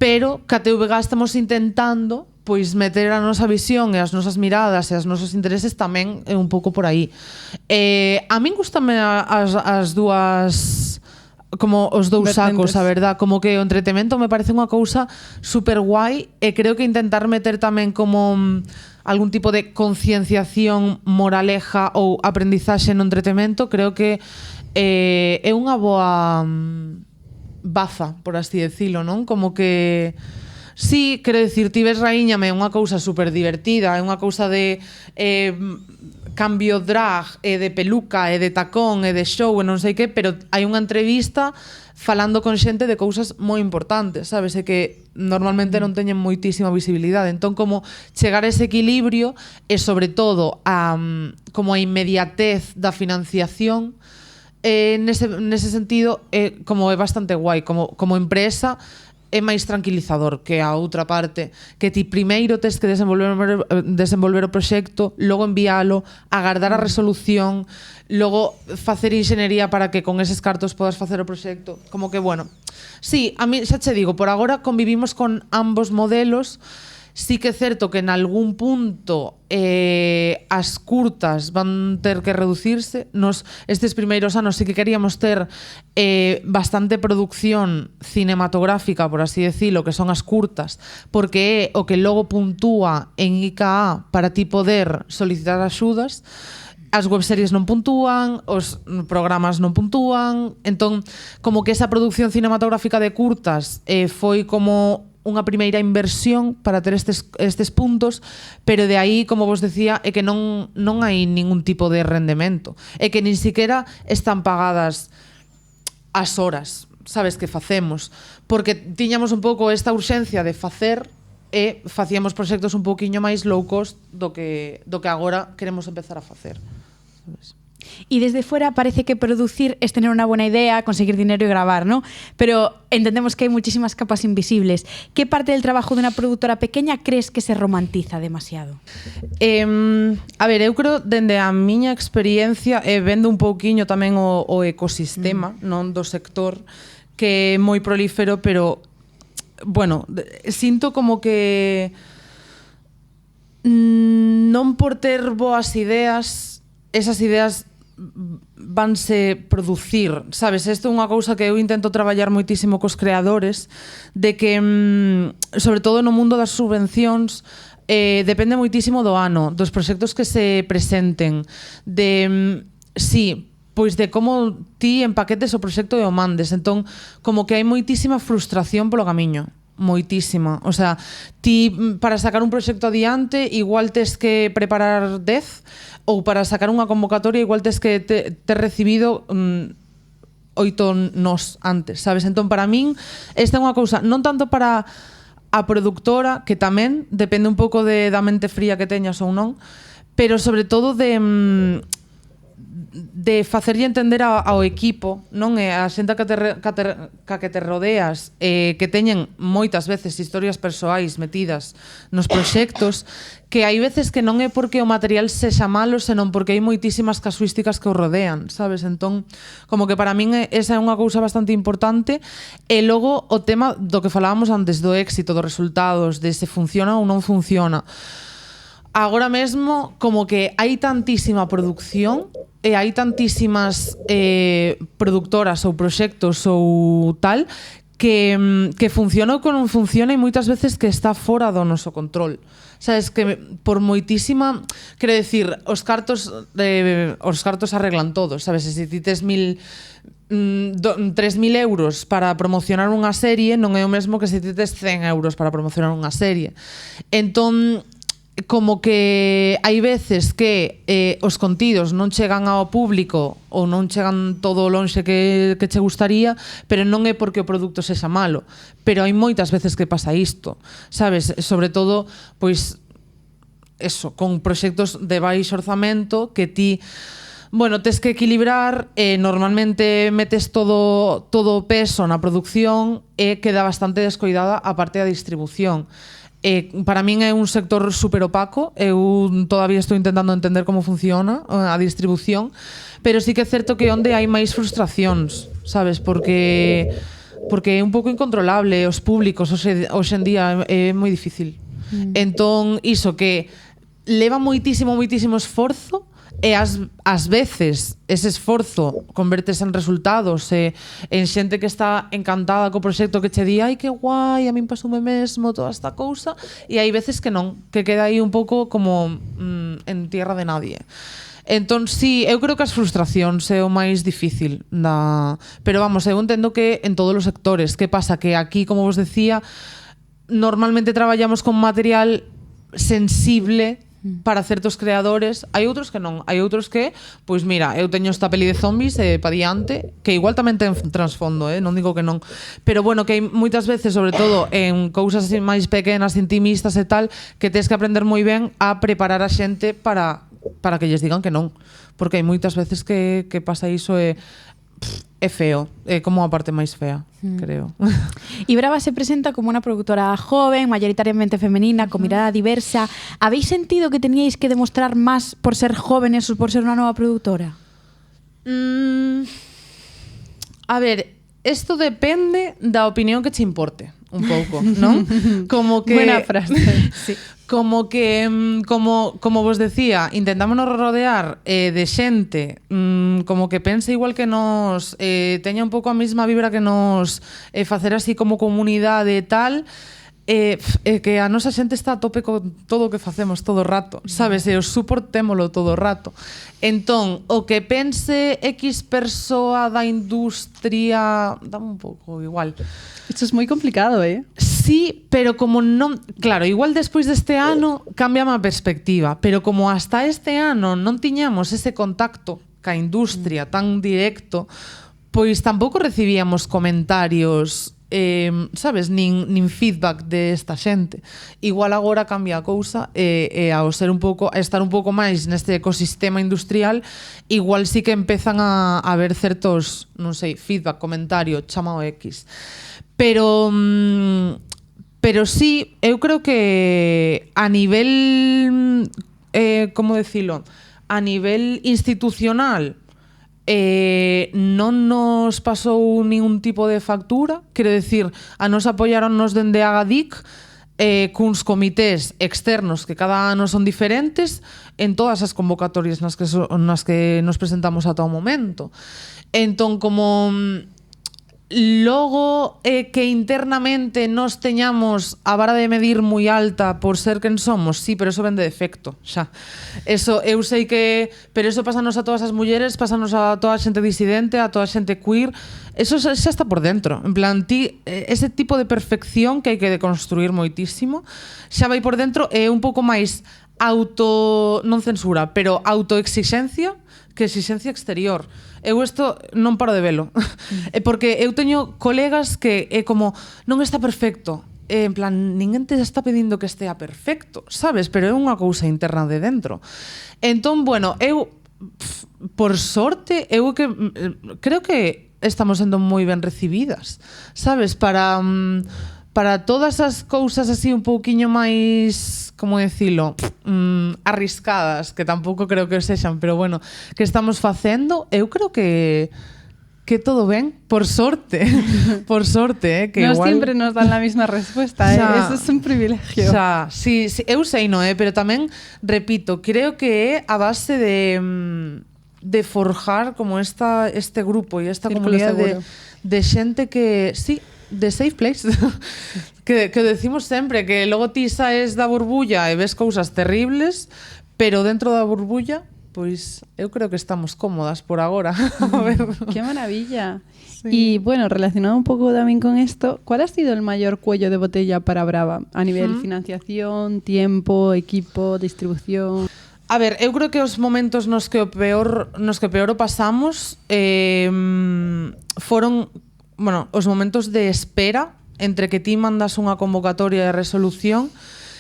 pero que a TVG estamos intentando pois meter a nosa visión e as nosas miradas e os nosos intereses tamén un pouco por aí. A min gustame as dúas, como os dous sacos, a verdad, como que o entretemento me parece unha cousa super guai e creo que intentar meter tamén como algún tipo de concienciación moraleja ou aprendizaxe no entretemento, creo que é unha boa baza, por así decilo, non? Como que sí, quero dicir, Ti ves Raíñame é unha cousa super divertida, é unha cousa de cambio drag, e de peluca, e de tacón, e de show, e non sei que, pero hai unha entrevista falando con xente de cousas moi importantes, sabes? E que normalmente non teñen moitísima visibilidade. Entón, como chegar a ese equilibrio e, sobre todo, como a inmediatez da financiación, nese sentido, como é bastante guai. Como empresa, é máis tranquilizador que a outra parte, que ti primeiro tes que desenvolver o proxecto, logo enviálo, agardar a resolución, logo facer inxeniería para que con eses cartos podas facer o proxecto. Como que, bueno, sí, a mí xa che digo, por agora convivimos con ambos modelos. Sí que é certo que en algún punto as curtas van ter que reducirse. Estes primeiros anos sí que queríamos ter bastante producción cinematográfica, por así decirlo, que son as curtas, porque é o que logo puntúa en ICA para ti poder solicitar axudas. As webseries non puntúan, os programas non puntúan, entón como que esa producción cinematográfica de curtas foi como unha primeira inversión para ter estes puntos, pero de aí, como vos decía, é que non hai ningún tipo de rendemento, é que nin siquiera están pagadas as horas, sabes, que facemos, porque tiñamos un pouco esta urxencia de facer e facíamos proxectos un pouquiño máis low cost do que agora queremos empezar a facer, sabes? Y desde fuera parece que producir es tener una buena idea, conseguir dinero y grabar, ¿no? Pero entendemos que hay muchísimas capas invisibles. ¿Qué parte del trabajo de una productora pequeña crees que se romantiza demasiado? A ver, eu creo, dende a miña experiencia, vendo un pouquiño tamén o ecosistema, non, do sector, que é moi prolífero, pero, bueno, sinto como que non por ter boas ideas, esas ideas vanse producir, sabes? Isto é unha cousa que eu intento traballar moitísimo cos creadores, de que, sobre todo no mundo das subvencións, depende moitísimo do ano, dos proxectos que se presenten, de, sí, pois de como ti empaquetes o proxecto e o mandes. Entón, como que hai moitísima frustración polo camiño. Moitísima. O sea, ti para sacar un proxecto adiante igual tes que preparar 10, ou para sacar unha convocatoria igual tes que ter recibido 8 nos antes, sabes? Entón, para min, esta é unha cousa non tanto para a productora, que tamén depende un pouco da mente fría que teñas ou non, pero sobre todo de facerlle entender ao equipo, non, é a xente que te rodeas, que teñen moitas veces historias persoais metidas nos proxectos, que hai veces que non é porque o material sexa malo, senón porque hai moitísimas casuísticas que o rodean, sabes? Entón, como que para min esa é unha cousa bastante importante. E logo o tema do que falábamos antes, do éxito, dos resultados, de se funciona ou non funciona. Agora mesmo, como que hai tantísima producción e hai tantísimas productoras ou proxectos ou tal que funciona ou que non funciona, e moitas veces que está fora do noso control. Sabes, que por moitísima, quero decir, os cartos arreglan todo, sabes? Se ti tes 3.000 euros para promocionar unha serie, non é o mesmo que se ti tes 100 euros para promocionar unha serie. Entón, como que hai veces que os contidos non chegan ao público ou non chegan todo o lonxe que che gustaría, pero non é porque o produto sexa malo, pero hai moitas veces que pasa isto, sabes? Sobre todo, pois, eso, con proxectos de baixo orzamento, que ti Bueno, tes que equilibrar, normalmente metes todo o peso na produción e queda bastante descoidada a parte da distribución. Para min é un sector super opaco, eu todavía estou intentando entender como funciona a distribución, pero sí que é certo que onde hai máis frustracións, sabes? Porque é un pouco incontrolable, os públicos hoxe en día é moi difícil. Entón, iso que leva moitísimo esforzo, e ás veces ese esforzo convertese en resultados e en xente que está encantada co proxecto, que che di ai que guai, a min pasoume mesmo toda esta cousa, e hai veces que non, que queda aí un pouco como en tierra de nadie. Entón, sí, eu creo que as frustracións é o máis difícil pero vamos, eu entendo que en todos os sectores. Que pasa? Que aquí, como vos decía, normalmente traballamos con material sensible para certos creadores. Hai outros que non, hai outros que, pois mira, eu teño esta peli de zombies pa diante, que igual tamén ten trasfondo, non digo que non, pero bueno, que hai moitas veces, sobre todo en cousas así máis pequenas, intimistas e tal, que tens que aprender moi ben a preparar a xente para que lles digan que non, porque hai moitas veces que pasa iso e é feo, é como a parte máis fea, creo. Ibrava se presenta como unha productora joven, mayoritariamente femenina, con mirada diversa. ¿Habéis sentido que teníais que demostrar más por ser jóvenes ou por ser unha nova productora? A ver, esto depende da opinión que che importe, un pouco, non? Como que buena frase. Sí. Como que, como vos decía, intentámonos rodear de xente como que pense igual que nos, teña un pouco a mesma vibra que nos, facer así como comunidade e tal, que a nosa xente está a tope con todo o que facemos todo o rato, sabes? E os suportémolo todo o rato. Entón, o que pense X persoa da industria dá un pouco igual. Isto é moi complicado, Sí, pero como non... Claro, igual despois deste ano cambia a perspectiva, pero como hasta este ano non tiñamos ese contacto ca industria tan directo, pois tampouco recibíamos comentarios, sabes, nin feedback de esta xente. Igual agora cambia a cousa e ao ser un pouco, a estar un pouco máis neste ecosistema industrial, igual sí que empezan a haber certos, non sei, feedback, comentario, chamao X. Pero sí, eu creo que a nivel, como decilo, a nivel institucional non nos pasou ningún tipo de factura. Quero decir, a nos apoyaronnos dende Agadic cuns comités externos que cada ano son diferentes en todas as convocatorias nas que nos presentamos ata o momento. Entón, como... Logo, que internamente nos teñamos a vara de medir moi alta por ser quen somos, sí, pero eso ven de defecto, xa. Eso, eu sei que... Pero eso pásanos a todas as mulleres, pásanos a toda a xente disidente, a toda a xente queer. Eso xa está por dentro. En plan, ese tipo de perfección que hai que deconstruir moitísimo, xa vai por dentro e un pouco máis non censura, pero autoexixencia que exixencia exterior. Eu isto non paro de velo. Porque eu teño colegas que é como, non está perfecto. En plan, ninguén te está pedindo que estea perfecto, sabes? Pero é unha cousa interna de dentro. Entón, bueno, eu, por sorte, eu que creo que estamos sendo moi ben recibidas, sabes? Para todas as cousas así un pouquiño máis, como decilo, arriscadas, que tampouco creo que sexan, pero bueno, que estamos facendo, eu creo que todo ben, por sorte. Por sorte, que no igual... siempre nos dan la misma respuesta, eso es un privilegio. Sí, eu sei, no, pero tamén, repito, creo que é a base de forjar como este grupo e esta comunidade de xente que, sí, de safe place que decimos sempre, que logo ti saes da burbulla e ves cousas terribles, pero dentro da burbulla pois eu creo que estamos cómodas por agora. A ver. ¡Qué maravilla! Sí. Y bueno, relacionado un poco también con esto, ¿cuál ha sido el mayor cuello de botella para Brava? A nivel financiación, tiempo, equipo, distribución... A ver, eu creo que os momentos nos que peor o pasamos foron, bueno, os momentos de espera entre que ti mandas unha convocatoria de resolución,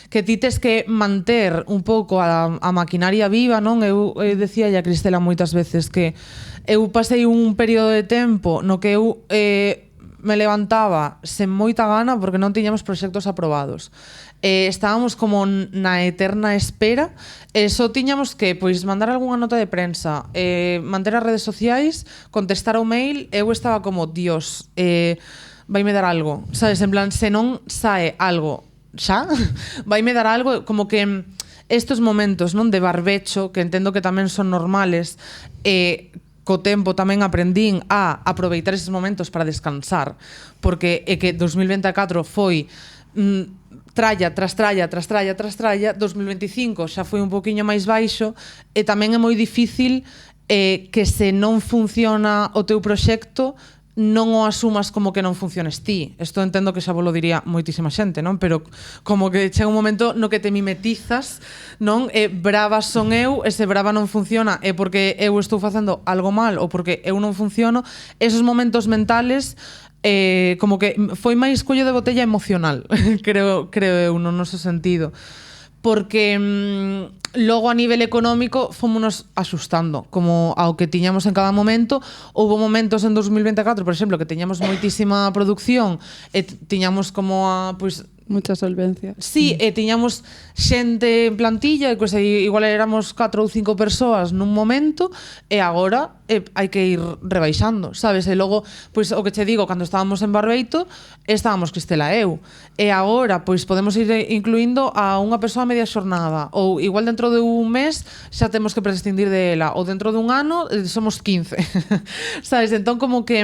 que ti tes que manter un pouco a maquinaria viva, non? Eu decía a Cristela moitas veces que eu pasei un período de tempo no que eu me levantaba sen moita gana porque non tiñamos proxectos aprobados. Estábamos como na eterna espera só tiñamos que pois mandar algunha nota de prensa, manter as redes sociais, contestar ao mail. Eu estaba como, Dios, vaime dar algo, sabes, en plan, se non sae algo xa, vaime dar algo, como que estos momentos, non, de barbecho, que entendo que tamén son normales, co tempo tamén aprendín a aproveitar eses momentos para descansar, porque é que 2024 foi tralla tras tralla, tras tralla, tras tralla. 2025 xa foi un poquinho máis baixo e tamén é moi difícil que se non funciona o teu proxecto non o asumas como que non funciones ti. Isto entendo que xa vos lo diría moitísima xente, non? Pero como que chega un momento no que te mimetizas, non? Brava son eu, e se brava non funciona é porque eu estou facendo algo mal ou porque eu non funciono. Esos momentos mentales como que foi máis collo de botella emocional, creo eu, no noso sentido. Porque logo a nivel económico fomos axustando como ao que tiñamos en cada momento. Houve momentos en 2024, por exemplo, que tiñamos moitísima producción e tiñamos como a, pois, mucha solvencia. Sí, tiñamos xente en plantilla, e pois, igual éramos 4 ou 5 persoas nun momento, e agora hai que ir rebaixando, sabes? E logo, pois, o que che digo, cando estábamos en Barbeito, estábamos Cristela e eu. E agora, pois, podemos ir incluindo a unha persoa a media xornada, ou igual dentro de un mes xa temos que prescindir de ela, ou dentro de un ano somos 15. Sabes? Entón, como que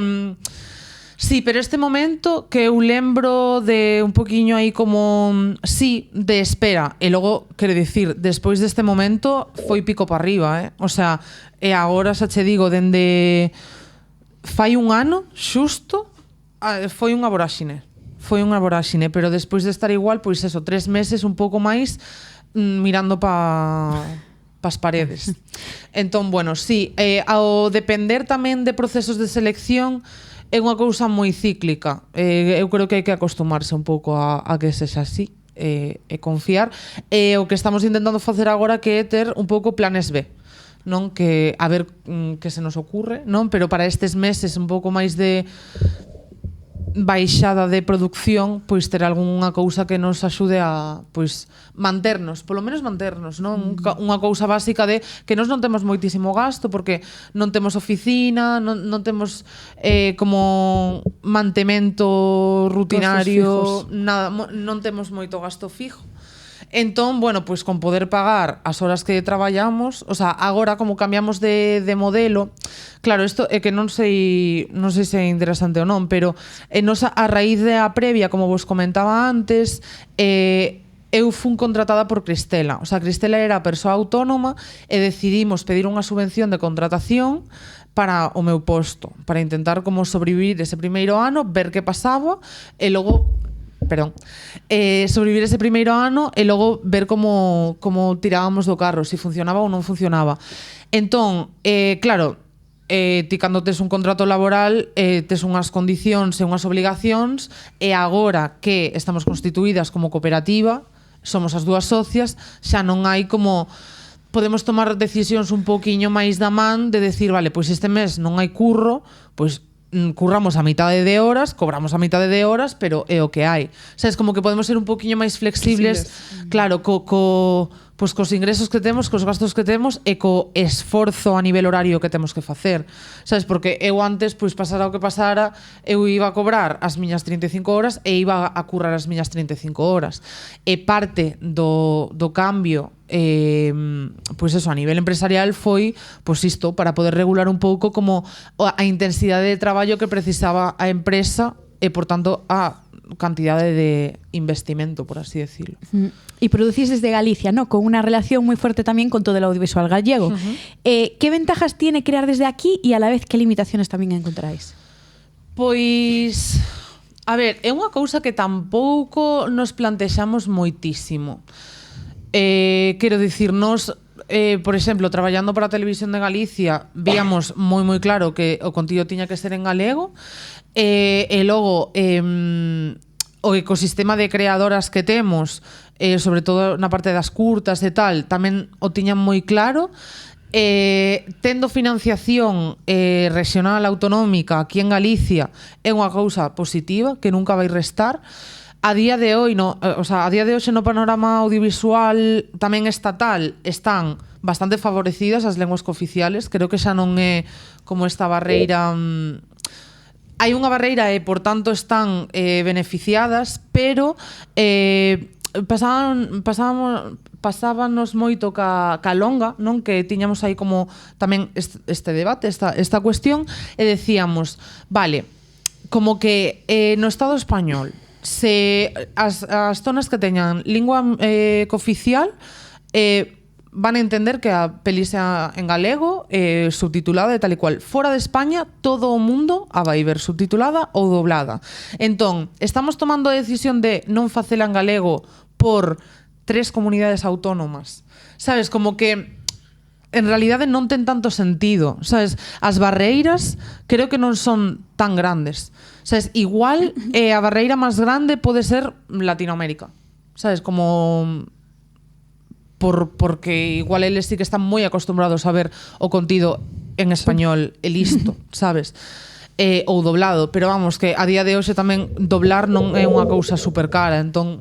sí, pero este momento que eu lembro de un poquinho aí como, sí, de espera. E logo, quero dicir, despois deste momento foi pico para arriba, O sea, e agora xa che digo, dende fai un ano, xusto, foi unha voráxine. Foi unha voráxine, pero despois de estar igual, pois eso, 3 meses, un pouco máis, mirando pas paredes. Entón, bueno, sí, ao depender tamén de procesos de selección, é unha cousa moi cíclica. Eu creo que hai que acostumarse un pouco a que sexa así e confiar. E o que estamos intentando facer agora que é ter un pouco planes B, non? Que a ver que se nos ocurre, non? Pero para estes meses un pouco máis de baixada de producción, pois ter algunha cousa que nos axude a, pois, manternos, polo menos manternos, non? Unha cousa básica de que nós non temos moitísimo gasto porque non temos oficina, non temos como mantemento rutinario, nada, non temos moito gasto fijo. Entón, bueno, pois con poder pagar as horas que traballamos, o sea, agora como cambiamos de modelo, claro, isto é que non sei se é interesante ou non, pero a raíz da previa, como vos comentaba antes, eu fun contratada por Cristela. O sea, Cristela era a persoa autónoma e decidimos pedir unha subvención de contratación para o meu posto, para intentar como sobrevivir ese primeiro ano, ver que pasaba e logo sobrevivir ese primeiro ano e logo ver como tirábamos do carro, se funcionaba ou non funcionaba. Entón, claro, ti cando tes un contrato laboral tes unhas condicións e unhas obligacións, e agora que estamos constituídas como cooperativa, somos as dúas socias, xa non hai como podemos tomar decisións un pouquiño máis da man de decir, vale, pois este mes non hai curro, pois curramos a mitade de horas, cobramos a mitade de horas, pero é o que hai. Sabes, como que podemos ser un poquinho máis flexibles, claro, pois cos ingresos que temos, cos gastos que temos e co esforzo a nivel horario que temos que facer. Sabes, porque eu antes, pois pasara o que pasara, eu iba a cobrar as miñas 35 horas e iba a currar as miñas 35 horas. E parte do cambio pois eso, a nivel empresarial foi pois isto, para poder regular un pouco como a intensidade de traballo que precisaba a empresa e, por tanto, a cantidade de investimento, por así decirlo. Y producís desde Galicia, ¿no? Con una relación muy fuerte también con todo el audiovisual gallego. ¿Qué ventajas tiene crear desde aquí y a la vez qué limitaciones tamén encontráis? Pois, a ver, é unha cousa que tampouco nos plantexamos moitísimo. Quero dicir, nos, por exemplo, traballando para a Televisión de Galicia, víamos moi moi claro que o contido tiña que ser en galego, e logo o ecosistema de creadoras que temos, sobre todo na parte das curtas e tal, tamén o tiñan moi claro. Tendo financiación regional autonómica aquí en Galicia é unha cousa positiva que nunca vai restar. A día de hoxe no panorama audiovisual tamén estatal están bastante favorecidas as linguas cooficiales. Creo que xa non é como esta barreira. Hai unha barreira e, por tanto, están beneficiadas, pero pasábanos moito ca longa, non? Que tiñamos aí como tamén este debate, esta cuestión, e decíamos, vale, como que no Estado español as zonas que teñan lingua cooficial van a entender que a peli sea en galego, subtitulada e tal e cual. Fora de España, todo o mundo a vai ver subtitulada ou doblada. Entón, estamos tomando a decisión de non facela en galego por 3 comunidades autónomas. Sabes, como que en realidade non ten tanto sentido, sabes? As barreiras creo que non son tan grandes. Sabes, igual a barreira máis grande pode ser Latinoamérica. Sabes, como porque igual eles sí que están moi acostumbrados a ver o contido en español e listo, sabes? Ou doblado, pero vamos, que a día de hoxe tamén doblar non é unha cousa super cara, entón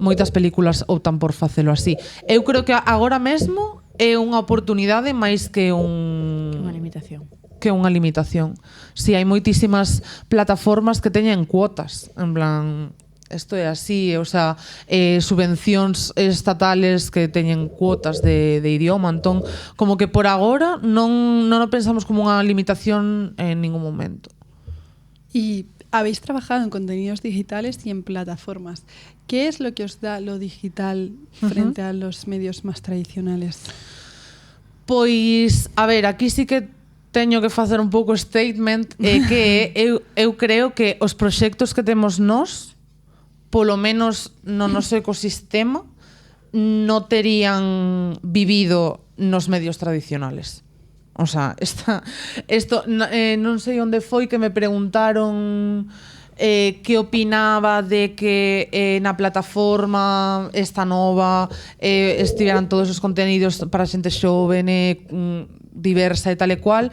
moitas películas optan por facelo así. Eu creo que agora mesmo é unha oportunidade máis que unha limitación. Que unha limitación. Si hai moitísimas plataformas que teñen cuotas, en plan, isto é así, o sea, subvencións estatales que teñen cuotas de idioma, entón, como que por agora non o pensamos como unha limitación en ningún momento. Y habéis trabajado en contenidos digitales y en plataformas. ¿Qué es lo que os da lo digital frente a los medios más tradicionales? Pois, a ver, aquí sí que teño que facer un pouco statement, que eu creo que os proxectos que temos nós, polo menos no noso ecosistema, non terían vivido nos medios tradicionales. O sea, isto non sei onde foi que me preguntaron que opinaba de que na plataforma esta nova estiveran todos os contenidos para xente xoven diversa e tal e cual.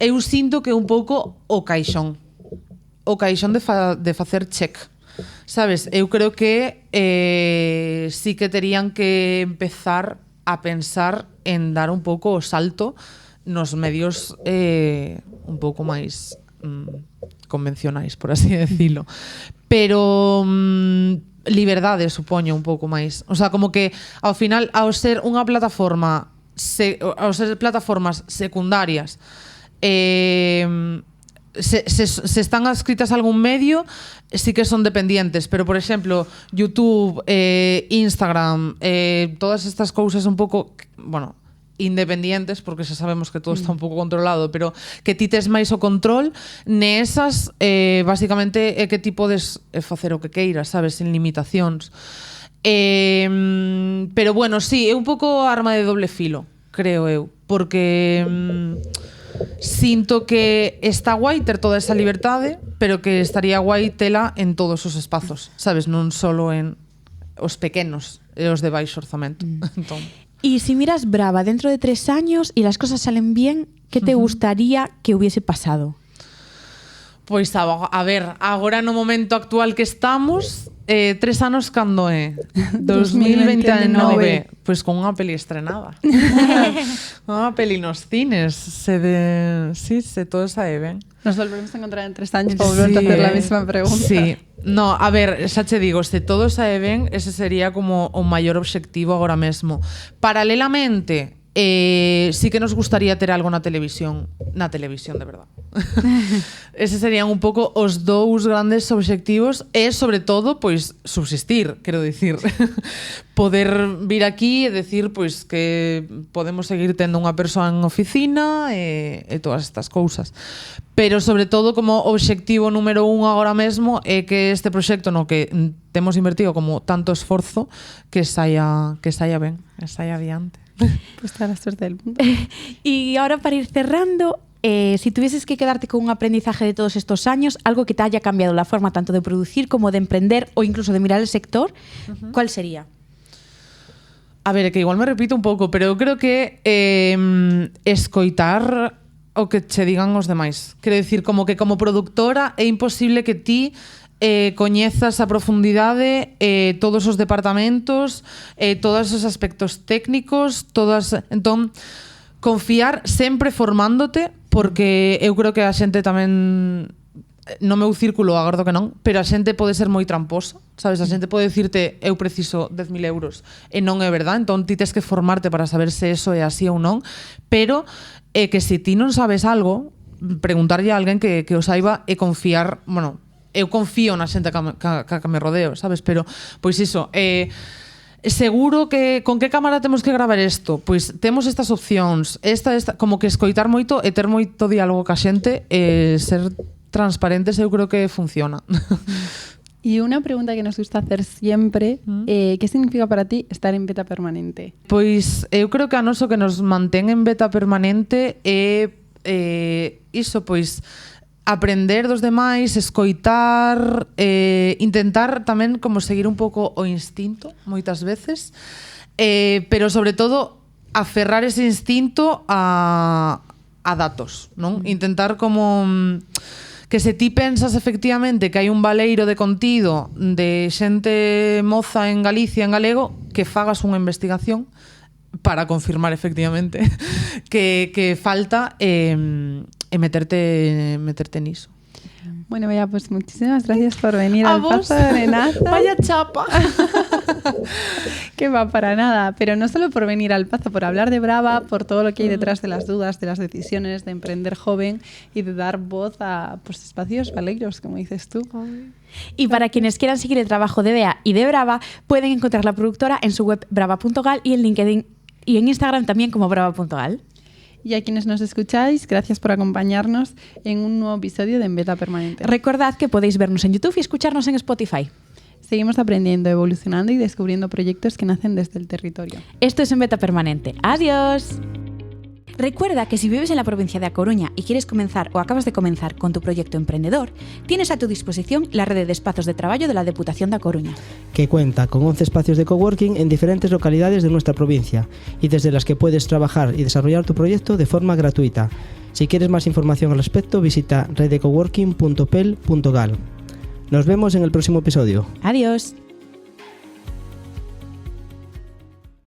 Eu sinto que un pouco o caixón de facer check, sabes? Eu creo que sí que terían que empezar a pensar en dar un pouco o salto nos medios un pouco máis convencionais, por así decirlo. Pero liberdade, supoño, un pouco máis. O sea, como que ao final, ao ser unha plataforma, ao ser plataformas secundarias, se están adscritas a algún medio, sí que son dependientes, pero por exemplo, YouTube, Instagram, todas estas cousas un pouco, bueno, independientes, porque xa sabemos que todo está un pouco controlado, pero que ti tes máis o control nesas, basicamente é que ti podes facer o que queiras, sabes, sin limitacións. Pero bueno, sí, é un pouco arma de doble filo, creo eu, porque sinto que está guai ter toda esa liberdade, pero que estaría guai tela en todos os espazos, sabes, non solo en os pequenos e os de baixo orzamento. Entón, y si miras Brava dentro de 3 años y las cosas salen bien, ¿qué te gustaría que hubiese pasado? Pois a ver, agora no momento actual que estamos, 3 anos cando é? 2029. Pois con unha peli estrenada. Unha peli nos cines. Se todo sae ben. Nos volveremos a encontrar en 3 años para volver a hacer la misma pregunta. Sí. No, a ver, xa che digo, se todo sae ben, ese sería como o maior obxectivo agora mesmo. Paralelamente, sí que nos gustaría ter algo na televisión de verdad. Ese serían un pouco os dous grandes obxectivos e, sobre todo, pois, subsistir, quero dicir. Poder vir aquí e decir pois que podemos seguir tendo unha persoa en oficina e todas estas cousas. Pero, sobre todo, como obxectivo número 1 agora mesmo é que este proxecto no que temos invertido como tanto esforzo que saia ben, que saia adiante. Pues toda la suerte del mundo. Y ahora, para ir cerrando, si tuvieses que quedarte con un aprendizaje de todos estos años, algo que te haya cambiado la forma tanto de producir como de emprender o incluso de mirar el sector, ¿cuál sería? A ver, que igual me repito un pouco, pero eu creo que escoitar o que che digan os demais. Quero dicir, como que como productora é imposible que ti coñezas a profundidade todos os departamentos, todos os aspectos técnicos, entón, confiar sempre formándote, porque eu creo que a xente tamén, no meu círculo agardo que non, pero a xente pode ser moi tramposa, sabes? A xente pode dicirte eu preciso 10.000 euros e non é verdad, entón ti tes que formarte para saber se eso é así ou non, pero que se ti non sabes algo, preguntarlle a alguén que o saiba e confiar, bueno, eu confío na xente que me rodeo, sabes? Pero, pois iso, seguro que con que cámara temos que gravar isto? Pois temos estas opcións, esta, como que escoitar moito e ter moito diálogo ca xente e ser transparentes, eu creo que funciona. Y una pregunta que nos gusta hacer siempre, ¿qué significa para ti estar en beta permanente? Pois eu creo que a noso que nos mantén en beta permanente é iso, pois aprender dos demais, escoitar, intentar tamén como seguir un pouco o instinto moitas veces, pero sobre todo aferrar ese instinto a datos, non? Intentar como que se ti pensas efectivamente que hai un baleiro de contido de xente moza en Galicia en galego, que fagas unha investigación para confirmar efectivamente que falta meterte niso. Bueno, Bea, pues muchísimas gracias por venir al Pazo de Arenaza. Vaya chapa. Que va para nada, pero no solo por venir al Pazo, por hablar de Brava, por todo lo que hay detrás de las dudas, de las decisiones, de emprender joven y de dar voz a pues, espacios valeiros, como dices tú. Y para quienes quieran seguir el trabajo de Bea y de Brava, pueden encontrar la productora en su web brava.gal y en LinkedIn y en Instagram también como brava.gal. Y a quienes nos escucháis, gracias por acompañarnos en un nuevo episodio de En Beta Permanente. Recordad que podéis vernos en YouTube y escucharnos en Spotify. Seguimos aprendiendo, evolucionando y descubriendo proyectos que nacen desde el territorio. Esto es En Beta Permanente. ¡Adiós! Recuerda que si vives en la provincia de A Coruña y quieres comenzar o acabas de comenzar con tu proyecto emprendedor, tienes a tu disposición la red de espacios de trabajo de la Deputación de A Coruña, que cuenta con 11 espacios de coworking en diferentes localidades de nuestra provincia y desde las que puedes trabajar y desarrollar tu proyecto de forma gratuita. Si quieres más información al respecto, visita redecoworking.pel.gal. Nos vemos en el próximo episodio. Adiós.